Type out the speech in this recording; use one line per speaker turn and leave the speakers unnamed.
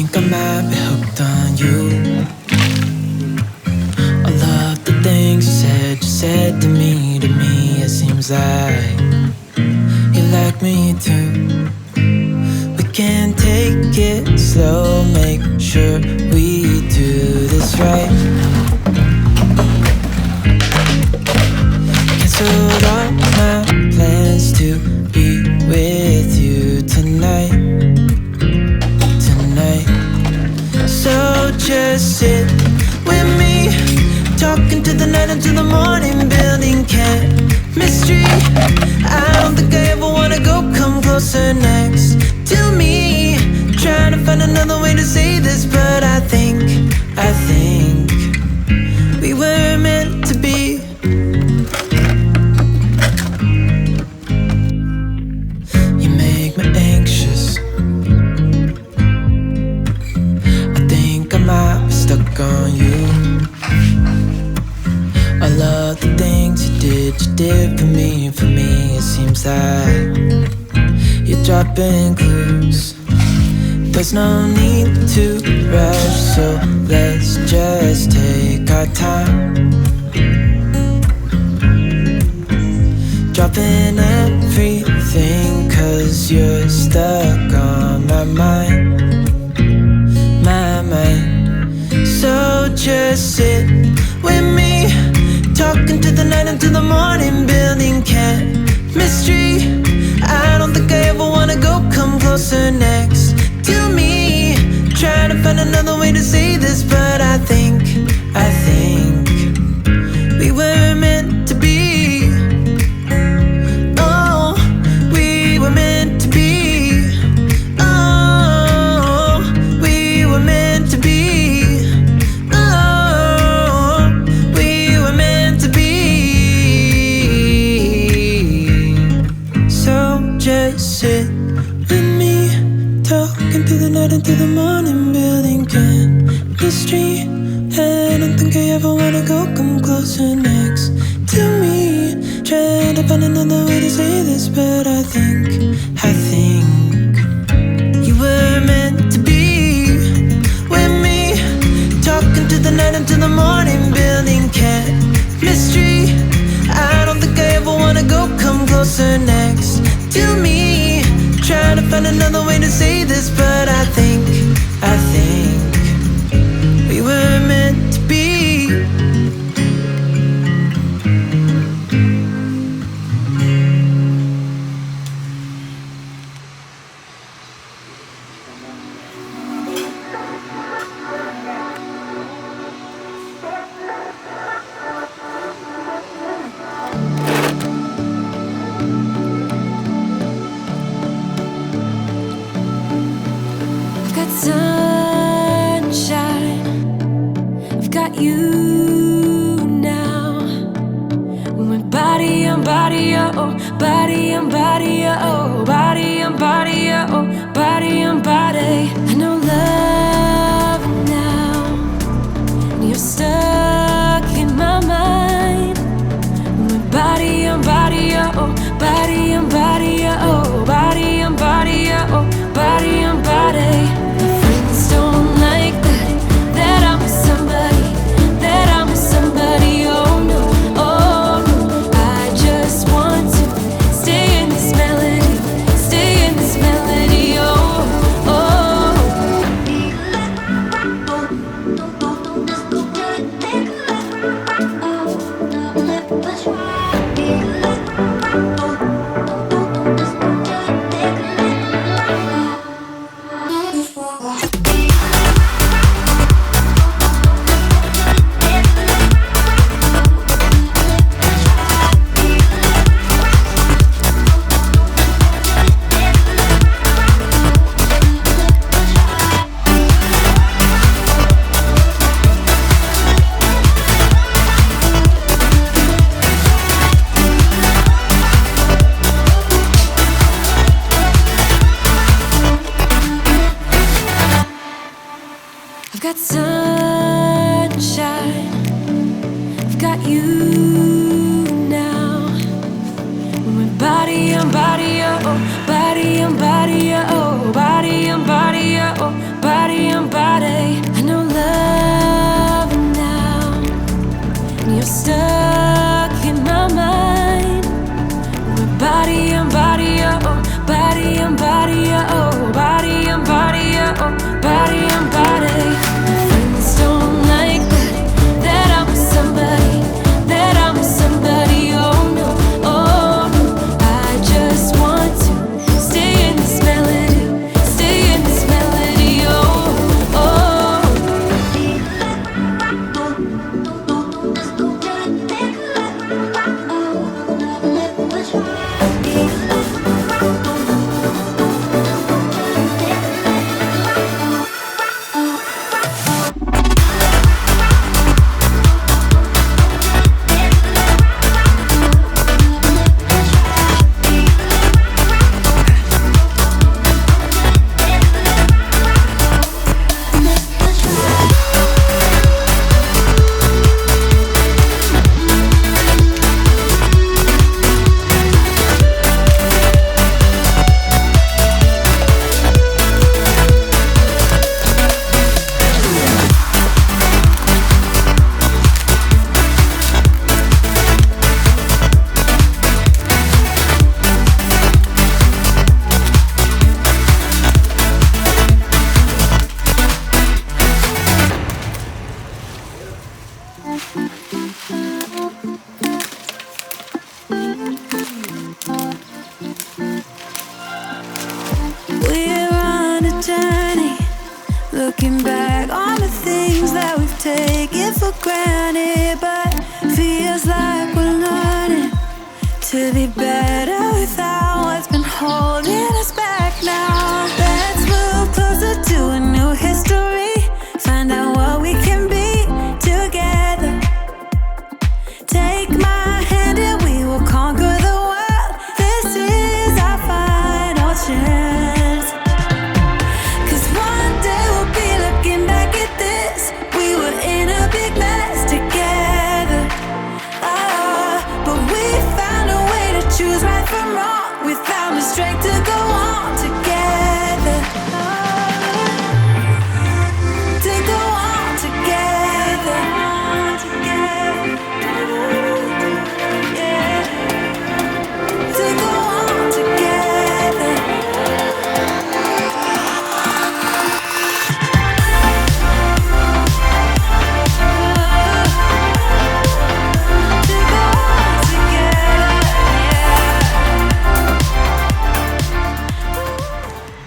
think I might be hooked on you. All of the things you said to me, it seems like you like me too. We can take it slow, make sure we do this right. Canceled all my plans to be with you tonight. So just sit with me, talking to the night until the morning, building chemistry. I don't think I ever wanna go, come closer next to me. Trying to find another way to say this, but I think we were meant to be. You make me anxious, I'm stuck on you. All of the things you did for me, it seems like you're dropping clues. There's no need to rush, so let's just take our time. Dropping everything, 'cause you're stuck on my mind. So just sit with me, talking to the night until the morning, building chemistry. I don't think I ever wanna go, come closer next to me. Trying to find another way to say this, but I think we were meant to be. Oh, we were meant to be. Oh, we were meant to be. Sit with me, talking through the night until the morning, building chemistry. I don't think I ever wanna go, come closer next to me. Trying to find another way to say this, but I think you were meant to be with me, talking to the night until the morning, building chemistry. I don't think I ever wanna go, come closer next to me. Trying to find another way to say this, but I think we were meant to be.
Sunshine, I've got you now. When body on body, oh, body on body, oh, body on body, oh, body on body. I know love now, and you're stuck in my mind. When body on body, oh, body on body, oh, body on body, oh, body on body. Don't like that I'm with somebody, oh no, I just want to stay in this melody, oh, I've got sunshine, I've got you now. When body on body, oh, body on body, oh, body on body, oh, body on Looking back on the things that we've taken for granted, but feels like we're learning to be better without what's been holding us